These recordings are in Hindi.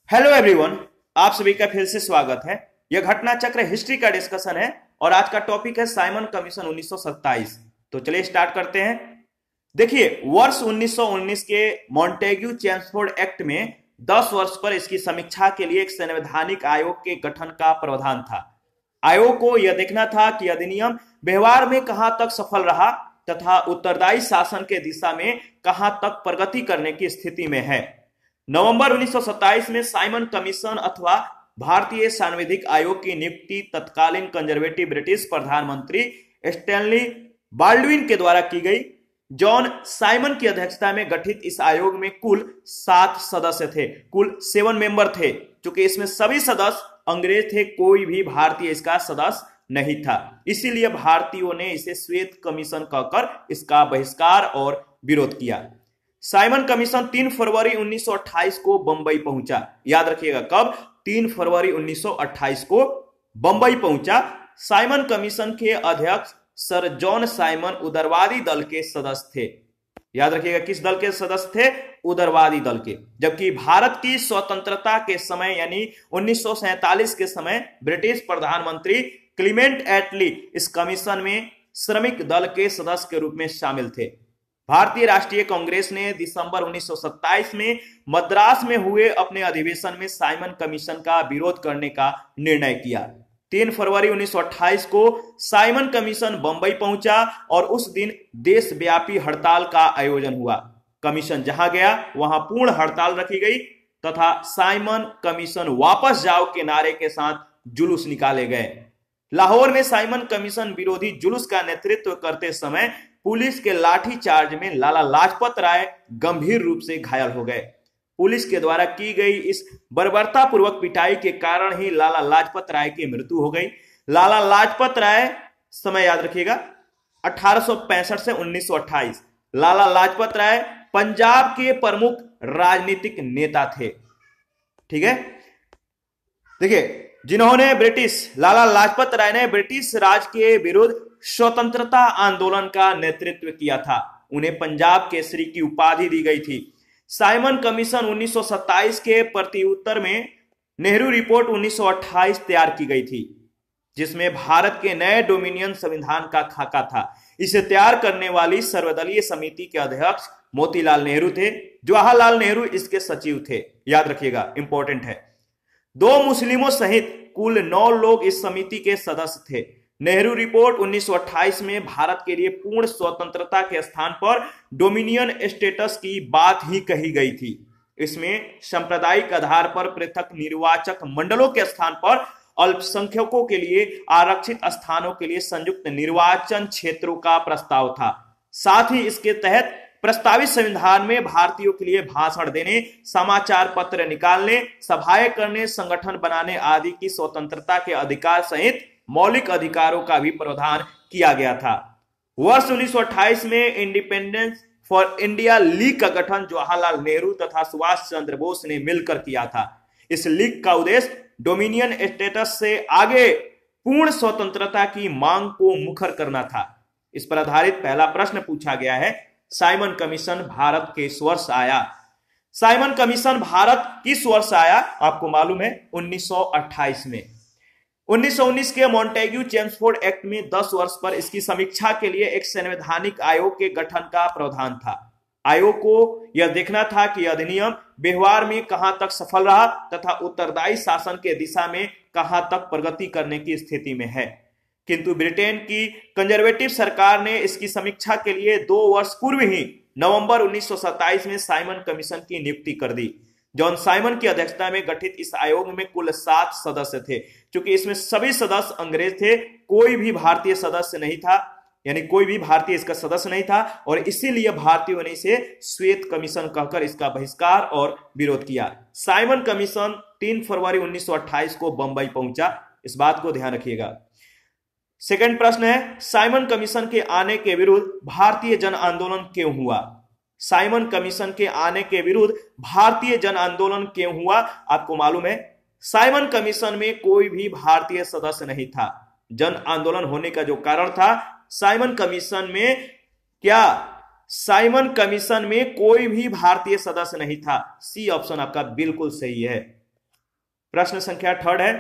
Hello everyone. आप सभी का फिर से स्वागत है। यह घटना चक्र हिस्ट्री का डिस्कशन है और आज का टॉपिक है साइमन कमीशन 1927। तो चलिए स्टार्ट करते हैं। देखिए, वर्ष 1919 के मॉन्टेग्यू चेम्सफोर्ड एक्ट में 10 वर्ष पर इसकी समीक्षा के लिए एक संवैधानिक आयोग के गठन का प्रावधान था। आयोग को यह देखना था कि अधिनियम व्यवहार में कहां तक सफल रहा तथा उत्तरदायी शासन के दिशा में कहां तक प्रगति करने की स्थिति में है। नवंबर 1927 में साइमन कमीशन अथवा भारतीय सांविधिक आयोग की नियुक्ति तत्कालीन कंजर्वेटिव ब्रिटिश प्रधानमंत्री स्टैनली बाल्डविन के द्वारा की गई। जॉन साइमन की अध्यक्षता में गठित इस आयोग में कुल 7 सदस्य थे, कुल 7 मेंबर थे। चूंकि इसमें सभी सदस्य अंग्रेज थे, कोई भी भारतीय इसका सदस्य नहीं था, इसीलिए भारतीयों ने इसे श्वेत कमीशन कहकर इसका बहिष्कार और विरोध किया। साइमन कमीशन 3 फरवरी 1928 को बंबई पहुंचा। याद रखिएगा, कब? 3 फरवरी 1928 को बंबई पहुंचा। साइमन कमीशन के अध्यक्ष सर जॉन साइमन उदारवादी दल के सदस्य थे। याद रखिएगा, किस दल के सदस्य थे? उदारवादी दल के। जबकि भारत की स्वतंत्रता के समय यानी 1947 के समय ब्रिटिश प्रधानमंत्री क्लीमेंट एटली इस कमीशन में श्रमिक दल के सदस्य के रूप में शामिल थे। भारतीय राष्ट्रीय कांग्रेस ने दिसंबर 1927 में मद्रास में हुए अपने अधिवेशन में साइमन कमीशन का विरोध करने का निर्णय किया। 3 फरवरी 1928 को साइमन कमीशन बंबई पहुंचा और उस दिन देशव्यापी हड़ताल का आयोजन हुआ। कमीशन जहां गया वहां पूर्ण हड़ताल रखी गई तथा साइमन कमीशन वापस जाओ के नारे के साथ जुलूस निकाले गए। लाहौर में साइमन कमीशन विरोधी जुलूस का नेतृत्व करते समय पुलिस के लाठीचार्ज में लाला लाजपत राय गंभीर रूप से घायल हो गए। पुलिस के द्वारा की गई इस बर्बरतापूर्वक पिटाई के कारण ही लाला लाजपत राय की मृत्यु हो गई। लाला लाजपत राय, समय याद रखिएगा, 1865 से 1928। लाला लाजपत राय पंजाब के प्रमुख राजनीतिक नेता थे। ठीक है, देखिए, जिन्होंने लाला लाजपत राय ने ब्रिटिश राज के विरुद्ध स्वतंत्रता आंदोलन का नेतृत्व किया था। उन्हें पंजाब केसरी की उपाधि दी गई थी। साइमन कमीशन 1927 के प्रत्युत्तर में नेहरू रिपोर्ट 1928 तैयार की गई थी, जिसमें भारत के नए डोमिनियन संविधान का खाका था। इसे तैयार करने वाली सर्वदलीय समिति के अध्यक्ष मोतीलाल नेहरू थे। जवाहरलाल नेहरू इसके सचिव थे। याद रखिएगा, इंपॉर्टेंट है। 2 मुस्लिमों सहित कुल 9 लोग इस समिति के सदस्य थे। नेहरू रिपोर्ट 1928 में भारत के लिए पूर्ण स्वतंत्रता के स्थान पर डोमिनियन स्टेटस की बात ही कही गई थी। इसमें सांप्रदायिक आधार पर पृथक निर्वाचक मंडलों के स्थान पर अल्पसंख्यकों के लिए आरक्षित स्थानों के लिए संयुक्त निर्वाचन क्षेत्रों का प्रस्ताव था। साथ ही इसके तहत प्रस्तावित संविधान में भारतीयों के लिए भाषण देने, समाचार पत्र निकालने, सभाएं करने, संगठन बनाने आदि की स्वतंत्रता के अधिकार सहित मौलिक अधिकारों का भी प्रावधान किया गया था। वर्ष 1928 में इंडिपेंडेंस फॉर इंडिया लीग का गठन जवाहरलाल नेहरू तथा सुभाष चंद्र बोस ने मिलकर किया था। इस लीग का उद्देश्य डोमिनियन स्टेटस से आगे पूर्ण स्वतंत्रता की मांग को मुखर करना था। इस पर आधारित पहला प्रश्न पूछा गया है, साइमन कमीशन भारत किस वर्ष आया? साइमन कमीशन भारत किस वर्ष आया? आपको मालूम है, 1928 में। 1919 के मॉन्टेग्यू चेम्सफोर्ड एक्ट में 10 वर्ष पर इसकी समीक्षा के लिए एक संवैधानिक आयोग के गठन का प्रावधान था। आयोग को यह देखना था कि अधिनियम व्यवहार में कहां तक सफल रहा तथा उत्तरदायी शासन के दिशा में कहां तक प्रगति करने की स्थिति में है। किंतु ब्रिटेन की कंजर्वेटिव सरकार ने इसकी समीक्षा के लिए 2 वर्ष पूर्व ही नवंबर 1927 में साइमन कमीशन की नियुक्ति कर दी। जॉन साइमन की अध्यक्षता में गठित इस आयोग में कुल 7 सदस्य थे। क्योंकि इसमें सभी सदस्य अंग्रेज थे, कोई भी भारतीय सदस्य नहीं था, यानी कोई भी भारतीय इसका सदस्य नहीं था और इसीलिए भारतीयों ने इसे श्वेत कमीशन कहकर इसका बहिष्कार और विरोध किया। साइमन कमीशन 3 फरवरी 1928 को बंबई पहुंचा। इस बात को ध्यान रखिएगा। सेकंड प्रश्न है, साइमन कमीशन के आने के विरुद्ध भारतीय जन आंदोलन क्यों हुआ? साइमन कमीशन के आने के विरुद्ध भारतीय जन आंदोलन क्यों हुआ? आपको मालूम है, साइमन कमीशन में कोई भी भारतीय सदस्य नहीं था। जन आंदोलन होने का जो कारण था, साइमन कमीशन में कोई भी भारतीय सदस्य नहीं था। सी ऑप्शन आपका बिल्कुल सही है। प्रश्न संख्या थर्ड है,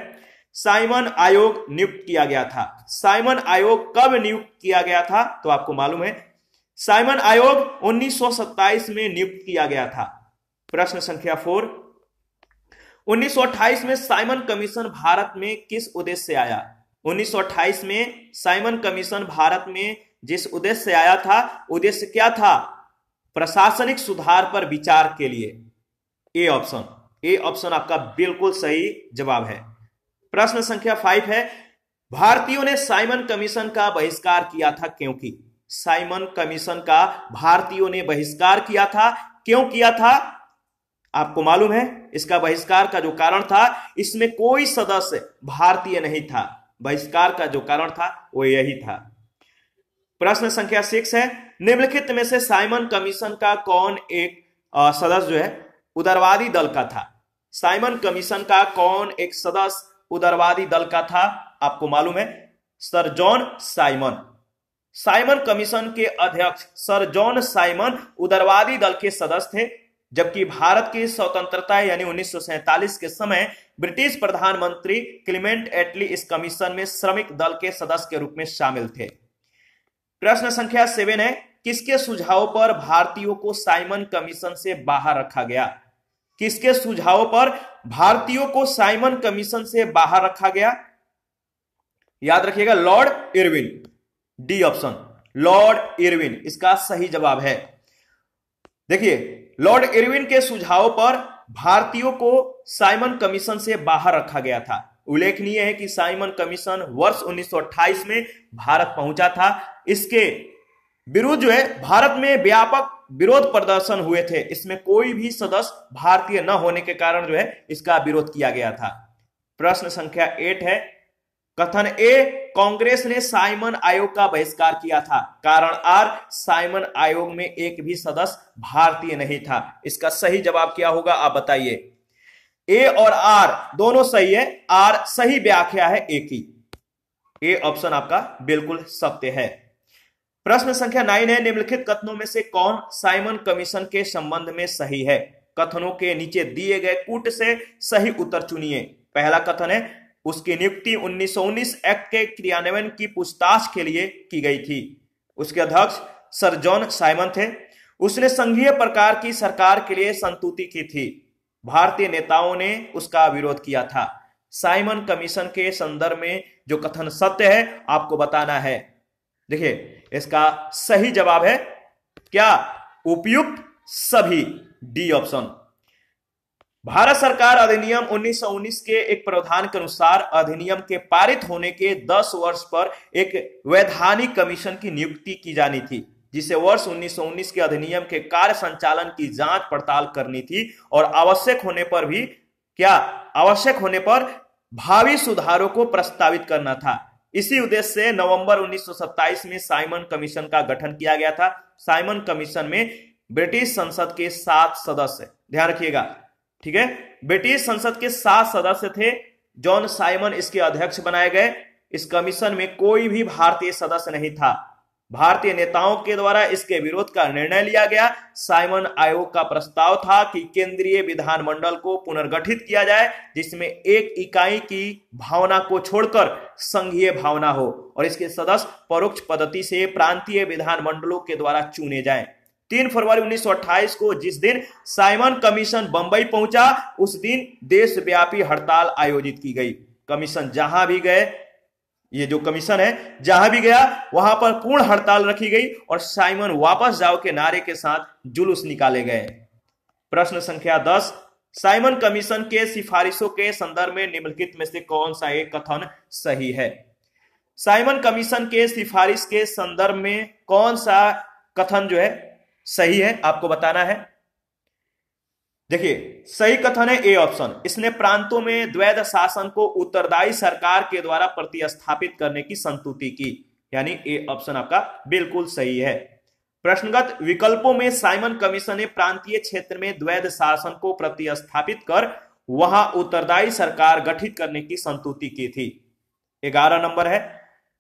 साइमन आयोग नियुक्त किया गया था। साइमन आयोग कब नियुक्त किया गया था? तो आपको मालूम है, साइमन आयोग 1927 में नियुक्त किया गया था। प्रश्न संख्या 4, 1928 में साइमन कमीशन भारत में किस उद्देश्य से आया? 1928 में साइमन कमीशन भारत में जिस उद्देश्य से आया था, उद्देश्य क्या था? प्रशासनिक सुधार पर विचार के लिए। ए ऑप्शन, ए ऑप्शन आपका बिल्कुल सही जवाब है। प्रश्न संख्या 5 है, भारतीयों ने साइमन कमीशन का बहिष्कार किया था क्योंकि? साइमन कमीशन का भारतीयों ने बहिष्कार किया था, क्यों किया था? आपको मालूम है इसका बहिष्कार का जो कारण था, इसमें कोई सदस्य भारतीय नहीं था। बहिष्कार का जो कारण था वो यही था। प्रश्न संख्या 6 है, निम्नलिखित में से साइमन कमीशन का कौन एक सदस्य जो है उदारवादी दल का था? साइमन कमीशन का कौन एक सदस्य उदारवादी दल का था? आपको मालूम है, sir John Simon. Simon commission के अध्यक्ष सर जॉन साइमन उदारवादी दल के सदस्य थे, जबकि भारत की स्वतंत्रता यानी 1947 के समय ब्रिटिश प्रधानमंत्री क्लीमेंट एटली इस कमीशन में श्रमिक दल के सदस्य के रूप में शामिल थे। प्रश्न संख्या 7 है, किसके सुझाव पर भारतीयों को साइमन कमीशन से बाहर रखा गया? किसके सुझाव पर भारतीयों को साइमन कमीशन से बाहर रखा गया? याद रखिएगा, Lord Irwin. D option, Lord Irwin इसका सही जवाब है। देखिए, लॉर्ड इरविन के सुझाव पर भारतीयों को साइमन कमीशन से बाहर रखा गया था। उल्लेखनीय है कि साइमन कमीशन वर्ष 1928 में भारत पहुंचा था। इसके विरुद्ध जो है भारत में व्यापक विरोध प्रदर्शन हुए थे। इसमें कोई भी सदस्य भारतीय न होने के कारण जो है इसका विरोध किया गया था। प्रश्न संख्या 8 है, कथन ए, कांग्रेस ने साइमन आयोग का बहिष्कार किया था। कारण आर, साइमन आयोग में एक भी सदस्य भारतीय नहीं था। इसका सही जवाब क्या होगा आप बताइए। ए और आर दोनों सही है, आर सही व्याख्या है ए की। ए ऑप्शन आपका बिल्कुल सत्य है। प्रश्न संख्या 9 है, निम्नलिखित कथनों में से कौन साइमन कमीशन के संबंध में सही है? कथनों के नीचे दिए गए कूट से सही उत्तर चुनिए। पहला कथन है, उसकी नियुक्ति 1919 एक्ट के क्रियान्वयन की पूछताछ के लिए की गई थी। उसके अध्यक्ष सर जॉन साइमन थे। उसने संघीय प्रकार की सरकार के लिए संतुति की थी। भारतीय नेताओं ने उसका विरोध किया था। साइमन कमीशन के संदर्भ में जो कथन सत्य है आपको बताना है। देखिए, इसका सही जवाब है क्या? उपयुक्त सभी। D option. भारत सरकार अधिनियम 1919 के एक प्रावधान के अनुसार अधिनियम के पारित होने के 10 वर्ष पर एक वैधानिक कमीशन की नियुक्ति की जानी थी, जिसे वर्ष 1919 के अधिनियम के कार्य संचालन की जांच पड़ताल करनी थी और आवश्यक होने पर भावी सुधारों को प्रस्तावित करना था। इसी उद्देश्य से नवंबर 1927 में साइमन कमीशन का गठन किया गया था। साइमन कमीशन में ब्रिटिश संसद के 7 सदस्य, ध्यान रखिएगा, ठीक है, ब्रिटिश संसद के 7 सदस्य थे। जॉन साइमन इसके अध्यक्ष बनाए गए। इस कमीशन में कोई भी भारतीय सदस्य नहीं था। भारतीय नेताओं के द्वारा इसके विरोध का निर्णय लिया गया। साइमन आयोग का प्रस्ताव था कि केंद्रीय विधानमंडल को पुनर्गठित किया जाए, जिसमें एक इकाई की भावना को छोड़कर संघीय भावना हो और इसके सदस्य परोक्ष पद्धति से प्रांतीय विधानमंडलों के द्वारा चुने जाएं। 3 फरवरी 1928 को जिस दिन साइमन कमीशन बंबई पहुंचा, उस दिन देशव्यापी हड़ताल आयोजित की गई। कमीशन जहां भी गए, ये जो कमीशन है जहां भी गया वहां पर पूर्ण हड़ताल रखी गई और साइमन वापस जाओ के नारे के साथ जुलूस निकाले गए। प्रश्न संख्या 10, साइमन कमीशन के सिफारिशों के संदर्भ में निम्नलिखित में से कौन सा एक कथन सही है? साइमन कमीशन के सिफारिश के संदर्भ में कौन सा कथन जो है सही है आपको बताना है। देखिए, सही कथन है ए ऑप्शन। इसने प्रांतों में द्वैध शासन को उत्तरदायी सरकार के द्वारा प्रतिस्थापित करने की संतुति की, यानी ए ऑप्शन आपका बिल्कुल सही है। प्रश्नगत विकल्पों में साइमन कमीशन ने प्रांतीय क्षेत्र में द्वैध शासन को प्रतिस्थापित कर वहां उत्तरदायी सरकार गठित करने की संतुति की थी। 11 नंबर है,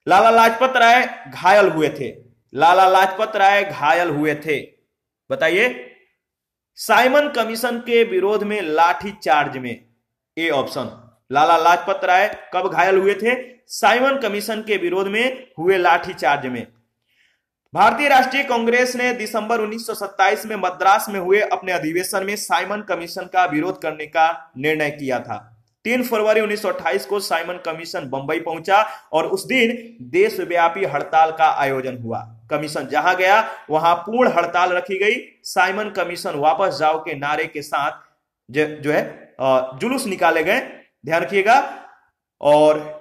लाला लाजपत राय घायल हुए थे। लाला लाजपत राय घायल हुए थे, बताइए। साइमन कमीशन के विरोध में लाठी चार्ज में, ए ऑप्शन। लाला लाजपत राय कब घायल हुए थे? साइमन कमीशन के विरोध में हुए लाठीचार्ज में। भारतीय राष्ट्रीय कांग्रेस ने दिसंबर 1927 में मद्रास में हुए अपने अधिवेशन में साइमन कमीशन का विरोध करने का निर्णय किया था। 3 फरवरी 1928 को साइमन कमीशन बंबई पहुंचा और उस दिन देशव्यापी हड़ताल का आयोजन हुआ। कमीशन जहां गया वहां पूर्ण हड़ताल रखी गई। साइमन कमीशन वापस जाओ के नारे के साथ जो है जुलूस निकाले गए, ध्यान रखिएगा। और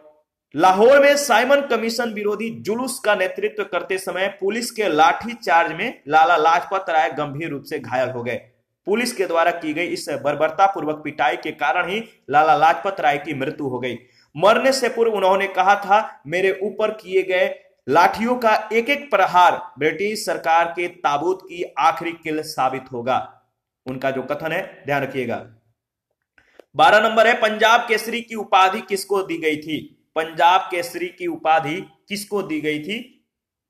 लाहौर में साइमन कमीशन विरोधी जुलूस का नेतृत्व करते समय पुलिस के लाठी चार्ज में लाला लाजपत राय गंभीर रूप से घायल हो गए। पुलिस के द्वारा की गई इस बर्बरतापूर्वक पिटाई के कारण ही लाला लाजपत राय की मृत्यु हो गई। मरने से पूर्व उन्होंने कहा था, मेरे ऊपर किए गए लाठियों का एक एक प्रहार ब्रिटिश सरकार के ताबूत की आखिरी किल साबित होगा। उनका जो कथन है, ध्यान रखिएगा। 12 नंबर है, पंजाब केसरी की उपाधि किसको दी गई थी? पंजाब केसरी की उपाधि किसको दी गई थी?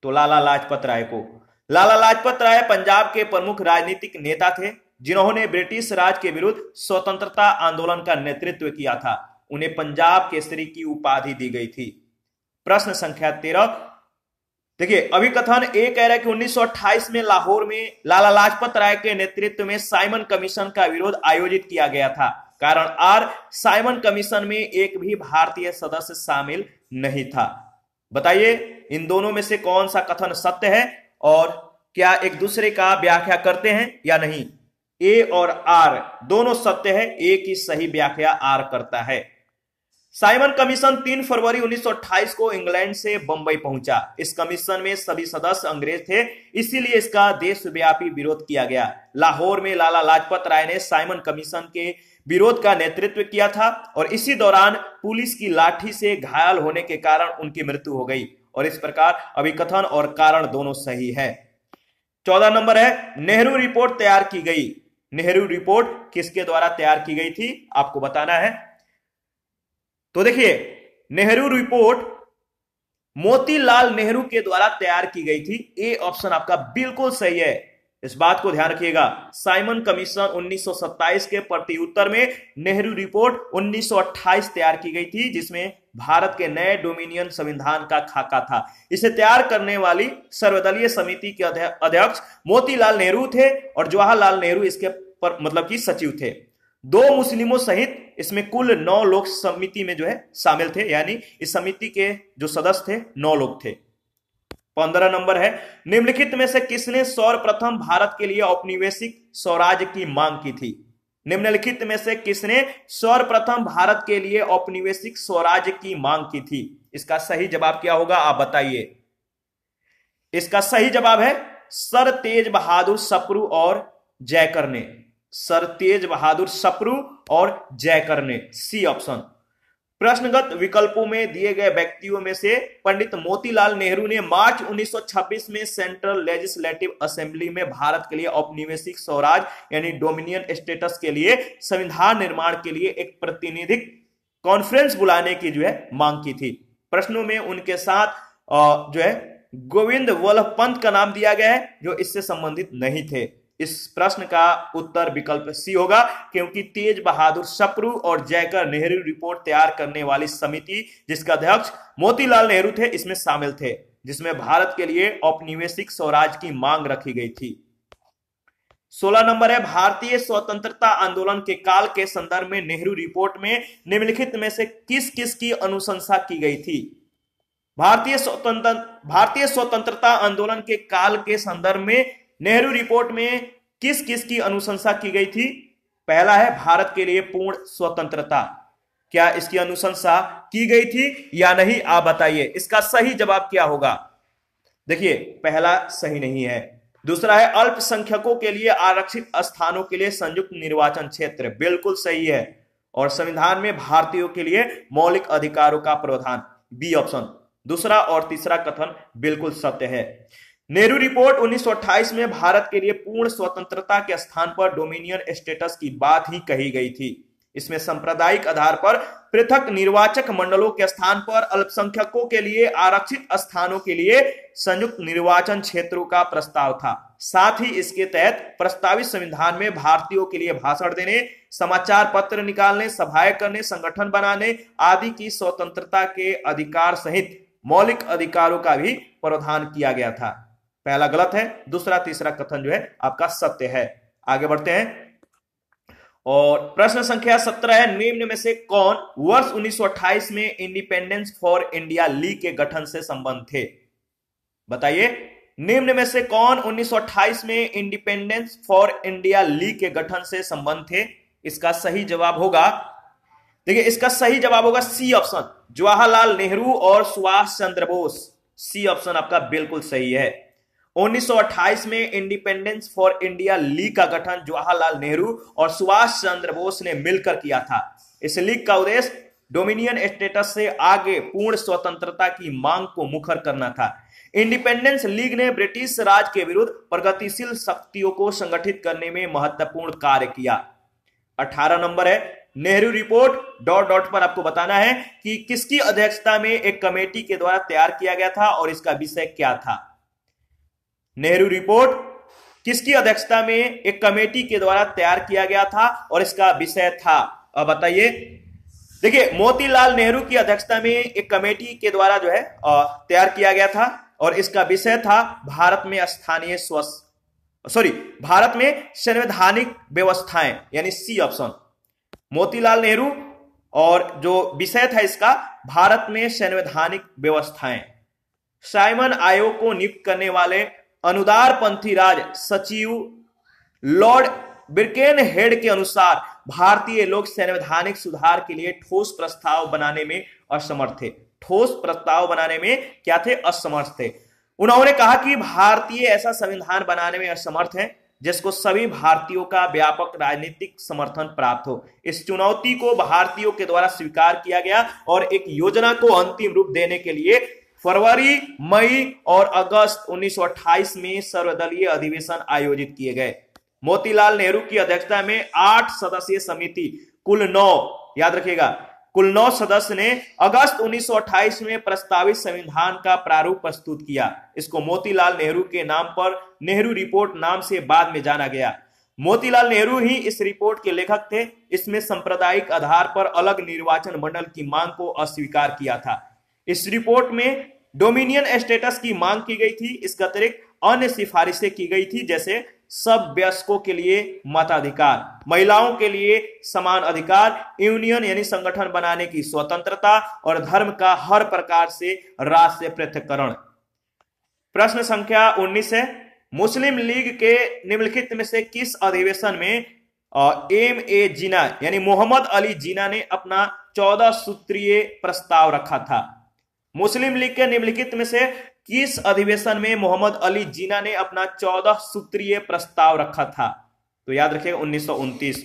तो लाला लाजपत राय को। लाला लाजपत राय पंजाब के प्रमुख राजनीतिक नेता थे जिन्होंने ब्रिटिश राज के विरुद्ध स्वतंत्रता आंदोलन का नेतृत्व किया था। उन्हें पंजाब केसरी की उपाधि दी गई थी। प्रश्न संख्या 13, देखिए अभिकथन ए कह रहा है कि 1928 में लाहौर में लाला लाजपत राय के नेतृत्व में साइमन कमीशन का विरोध आयोजित किया गया था। कारण आर, साइमन कमीशन में एक भी भारतीय सदस्य शामिल नहीं था। बताइए इन दोनों में से कौन सा कथन सत्य है और क्या एक दूसरे का व्याख्या करते हैं या नहीं? ए और आर दोनों सत्य है, ए की सही व्याख्या आर करता है। साइमन कमीशन 3 फरवरी 1928 को इंग्लैंड से बंबई पहुंचा। इस कमीशन में सभी सदस्य अंग्रेज थे, इसीलिए इसका देशव्यापी विरोध किया गया। लाहौर में लाला लाजपत राय ने साइमन कमीशन के विरोध का नेतृत्व किया था और इसी दौरान पुलिस की लाठी से घायल होने के कारण उनकी मृत्यु हो गई और इस प्रकार अभिकथन और कारण दोनों सही है। 14 नंबर है, नेहरू रिपोर्ट तैयार की गई। नेहरू रिपोर्ट किसके द्वारा तैयार की गई थी आपको बताना है। तो देखिए नेहरू रिपोर्ट मोतीलाल नेहरू के द्वारा तैयार की गई थी। ए ऑप्शन आपका बिल्कुल सही है, इस बात को ध्यान रखिएगा। साइमन कमीशन 1927 के प्रत्युत्तर में नेहरू रिपोर्ट 1928 तैयार की गई थी जिसमें भारत के नए डोमिनियन संविधान का खाका था। इसे तैयार करने वाली सर्वदलीय समिति के अध्यक्ष मोतीलाल नेहरू थे और जवाहरलाल नेहरू इसके पर मतलब कि सचिव थे। 2 मुस्लिमों सहित इसमें कुल 9 लोग समिति में जो है शामिल थे, यानी इस समिति के जो सदस्य थे 9 लोग थे। 15 नंबर है, निम्नलिखित में से किसने सर्वप्रथम भारत के लिए औपनिवेशिक स्वराज की मांग की थी? निम्नलिखित में से किसने सर्वप्रथम भारत के लिए औपनिवेशिक स्वराज की मांग की थी? इसका सही जवाब क्या होगा आप बताइए। इसका सही जवाब है सर तेज बहादुर सप्रू और जयकर ने। सर तेज बहादुर सप्रू और जयकर ने, सी ऑप्शन। प्रश्नगत विकल्पों में दिए गए व्यक्तियों में से पंडित मोतीलाल नेहरू ने मार्च 1926 में सेंट्रल लेजिस्लेटिव असेंबली में भारत के लिए औपनिवेशिक स्वराज यानी डोमिनियन स्टेटस के लिए संविधान निर्माण के लिए एक प्रतिनिधिक कॉन्फ्रेंस बुलाने की जो है मांग की थी। प्रश्नों में उनके साथ जो है गोविंद वल्लभ पंत का नाम दिया गया है जो इससे संबंधित नहीं थे। इस प्रश्न का उत्तर विकल्प सी होगा क्योंकि तेज बहादुर सप्रू और जयकर नेहरू रिपोर्ट तैयार करने वाली समिति जिसका अध्यक्ष मोतीलाल नेहरू थे इसमें शामिल थे, जिसमें भारत के लिए औपनिवेशिक स्वराज की मांग रखी गई थी। 16 नंबर है, भारतीय स्वतंत्रता आंदोलन के काल के संदर्भ में नेहरू रिपोर्ट में निम्नलिखित में से किस किस की अनुशंसा की गई थी? भारतीय स्वतंत्रता आंदोलन के काल के संदर्भ में नेहरू रिपोर्ट में किस किस की अनुशंसा की गई थी? पहला है भारत के लिए पूर्ण स्वतंत्रता। क्या इसकी अनुशंसा की गई थी या नहीं आप बताइए। इसका सही जवाब क्या होगा? देखिए पहला सही नहीं है। दूसरा है अल्पसंख्यकों के लिए आरक्षित स्थानों के लिए संयुक्त निर्वाचन क्षेत्र, बिल्कुल सही है। और संविधान में भारतीयों के लिए मौलिक अधिकारों का प्रावधान, बी ऑप्शन। दूसरा और तीसरा कथन बिल्कुल सत्य है। नेहरू रिपोर्ट 1928 में भारत के लिए पूर्ण स्वतंत्रता के स्थान पर डोमिनियन स्टेटस की बात ही कही गई थी। इसमें सांप्रदायिक आधार पर पृथक निर्वाचक मंडलों के स्थान पर अल्पसंख्यकों के लिए आरक्षित स्थानों के लिए संयुक्त निर्वाचन क्षेत्रों का प्रस्ताव था। साथ ही इसके तहत प्रस्तावित संविधान में भारतीयों के लिए भाषण देने, समाचार पत्र निकालने, सभाएं करने, संगठन बनाने आदि की स्वतंत्रता के अधिकार सहित मौलिक अधिकारों का भी प्रावधान किया गया था। पहला गलत है, दूसरा तीसरा कथन जो है आपका सत्य है। आगे बढ़ते हैं और प्रश्न संख्या 17 है, निम्न में से कौन वर्ष 1928 में इंडिपेंडेंस फॉर इंडिया लीग के गठन से संबंध थे? बताइए, निम्न में से कौन 1928 में इंडिपेंडेंस फॉर इंडिया लीग के गठन से संबंध थे? इसका सही जवाब होगा, देखिए इसका सही जवाब होगा सी ऑप्शन, जवाहरलाल नेहरू और सुभाष चंद्र बोस। सी ऑप्शन आपका बिल्कुल सही है। 1928 में इंडिपेंडेंस फॉर इंडिया लीग का गठन जवाहरलाल नेहरू और सुभाष चंद्र बोस ने मिलकर किया था। इस लीग का उद्देश्य डोमिनियन स्टेटस से आगे पूर्ण स्वतंत्रता की मांग को मुखर करना था। इंडिपेंडेंस लीग ने ब्रिटिश राज के विरुद्ध प्रगतिशील शक्तियों को संगठित करने में महत्वपूर्ण कार्य किया। 18 नंबर है, नेहरू रिपोर्ट डॉट डॉट पर आपको बताना है कि किसकी अध्यक्षता में एक कमेटी के द्वारा तैयार किया गया था और इसका विषय क्या था। नेहरू रिपोर्ट किसकी अध्यक्षता में एक कमेटी के द्वारा तैयार किया गया था और इसका विषय था? अब बताइए, देखिए मोतीलाल नेहरू की अध्यक्षता में एक कमेटी के द्वारा जो है तैयार किया गया था और इसका विषय था भारत में भारत में संवैधानिक व्यवस्थाएं, यानी सी ऑप्शन। मोतीलाल नेहरू और जो विषय था इसका भारत में संवैधानिक व्यवस्थाएं। साइमन आयोग को नियुक्त करने वाले अनुदारपंथी राज सचिव लॉर्ड बिर्केनहेड के अनुसार भारतीय लोग संवैधानिक सुधार के लिए ठोस प्रस्ताव बनाने में असमर्थ थे। ठोस प्रस्ताव बनाने में क्या थे? असमर्थ थे। उन्होंने कहा कि भारतीय ऐसा संविधान बनाने में असमर्थ है जिसको सभी भारतीयों का व्यापक राजनीतिक समर्थन प्राप्त हो। इस चुनौती को भारतीयों के द्वारा स्वीकार किया गया और एक योजना को अंतिम रूप देने के लिए फरवरी, मई और अगस्त 1928 में सर्वदलीय अधिवेशन आयोजित किए गए। मोतीलाल नेहरू की अध्यक्षता में 8 सदस्यीय समिति, कुल 9, याद रखिएगा, कुल 9 सदस्य ने अगस्त 1928 में प्रस्तावित संविधान का प्रारूप प्रस्तुत किया। इसको मोतीलाल नेहरू के नाम पर नेहरू रिपोर्ट नाम से बाद में जाना गया। मोतीलाल नेहरू ही इस रिपोर्ट के लेखक थे। इसमें सांप्रदायिक आधार पर अलग निर्वाचन मंडल की मांग को अस्वीकार किया था। इस रिपोर्ट में डोमिनियन स्टेटस की मांग की गई थी। इसके अतिरिक्त अन्य सिफारिशें की गई थी, जैसे सब वयस्कों के लिए मताधिकार, महिलाओं के लिए समान अधिकार, यूनियन यानी संगठन बनाने की स्वतंत्रता और धर्म का हर प्रकार से राष्ट्र से पृथक्करण। प्रश्न संख्या 19 है, मुस्लिम लीग के निम्नलिखित में से किस अधिवेशन में M.A. जिन्ना यानी मोहम्मद अली जिन्ना ने अपना 14 सूत्रीय प्रस्ताव रखा था? मुस्लिम लीग के निम्नलिखित में से किस अधिवेशन में मोहम्मद अली जिन्ना ने अपना 14 सूत्रीय प्रस्ताव रखा था? तो याद रखिएगा 1929।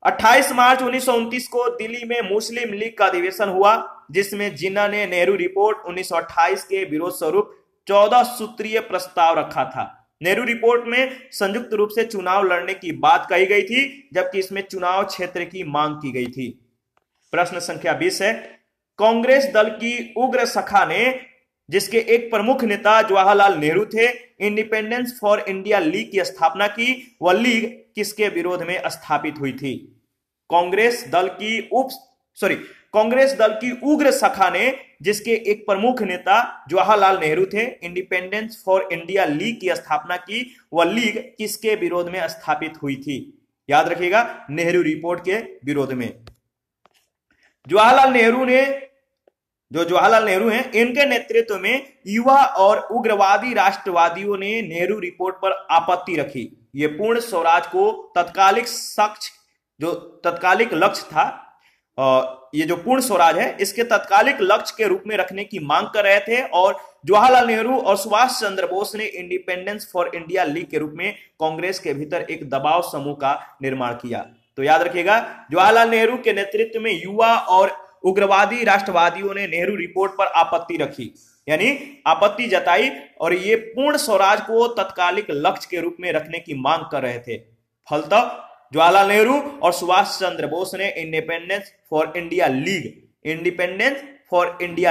28 मार्च 1929 को दिल्ली में मुस्लिम लीग का अधिवेशन हुआ, जिसमें जिन्ना ने नेहरू रिपोर्ट 1928 के विरोध स्वरूप 14 सूत्रीय प्रस्ताव रखा था। नेहरू रिपोर्ट में संयुक्त रूप से चुनाव लड़ने की बात कही गई थी, जबकि इसमें चुनाव क्षेत्र की मांग की गई थी। प्रश्न संख्या 20 है, कांग्रेस दल की उग्र शाखा ने, जिसके एक प्रमुख नेता जवाहरलाल नेहरू थे, इंडिपेंडेंस फॉर इंडिया लीग की स्थापना की। वह लीग किसके विरोध में स्थापित हुई थी? कांग्रेस दल की उग्र शाखा ने, जिसके एक प्रमुख नेता जवाहरलाल नेहरू थे, इंडिपेंडेंस फॉर इंडिया लीग की स्थापना की। वह लीग किसके विरोध में स्थापित हुई थी? याद रखिएगा, नेहरू रिपोर्ट के विरोध में। जवाहरलाल नेहरू हैं, इनके नेतृत्व में युवा और उग्रवादी राष्ट्रवादियों ने नेहरू रिपोर्ट पर आपत्ति रखी। ये पूर्ण स्वराज को तत्कालिक लक्ष्य था, ये जो पूर्ण स्वराज है इसके तत्कालिक लक्ष्य के रूप में रखने की मांग कर रहे थे, और जवाहरलाल नेहरू और सुभाष चंद्र बोस ने इंडिपेंडेंस फॉर इंडिया लीग के रूप में कांग्रेस के भीतर एक दबाव समूह का निर्माण किया। तो याद रखिएगा, जवाहरलाल नेहरू के नेतृत्व में युवा और उग्रवादी राष्ट्रवादियों ने नेहरू रिपोर्ट पर आपत्ति रखी, यानी आपत्ति जताई, और ये पूर्ण स्वराज को तत्कालिक लक्ष्य के रूप में रखने की मांग कर रहे थे। फलतः जवाहरलाल नेहरू और सुभाष चंद्र बोस ने इंडिपेंडेंस फॉर इंडिया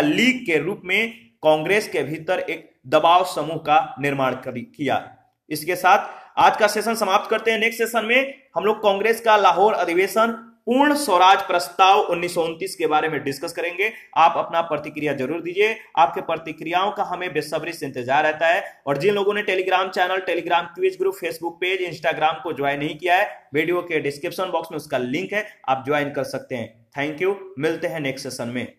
लीग के रूप में कांग्रेस के भीतर एक दबाव समूह का निर्माण किया। इसके साथ आज का सेशन समाप्त करते हैं। नेक्स्ट सेशन में हम लोग कांग्रेस का लाहौर अधिवेशन पूर्ण स्वराज प्रस्ताव 1929 के बारे में डिस्कस करेंगे। आप अपना प्रतिक्रिया जरूर दीजिए, आपके प्रतिक्रियाओं का हमें बेसब्री से इंतजार रहता है। और जिन लोगों ने Telegram channel, Telegram quiz group, Facebook page, Instagram को ज्वाइन नहीं किया है, वीडियो के डिस्क्रिप्शन बॉक्स में उसका लिंक है, आप ज्वाइन कर सकते हैं। थैंक यू, मिलते हैं नेक्स्ट सेशन में।